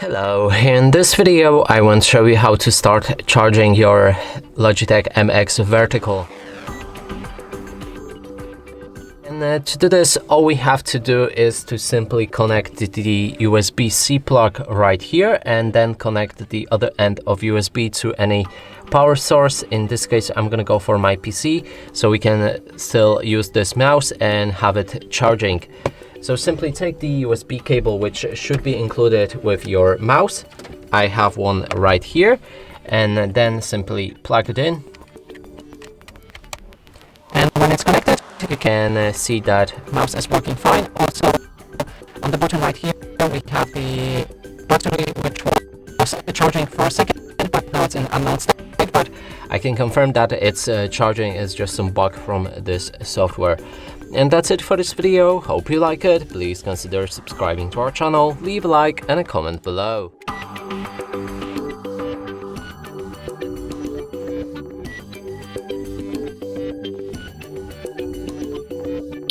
Hello, in this video I want to show you how to start charging your Logitech MX Vertical. And to do this, all we have to do is to simply connect the USB-C plug right here and then connect the other end of USB to any power source. In this case, I'm gonna go for my PC, so we can still use this mouse and have it charging. So simply take the USB cable, which should be included with your mouse. I have one right here, and then simply plug it in. And when it's connected, you can see that mouse is working fine. Also, on the bottom right here, we have the battery, which was charging for a second, but now it's in unknown state. But I can confirm that it's charging is just some bug from this software. And that's it for this video. Hope you like it. Please consider subscribing to our channel, leave a like and a comment below.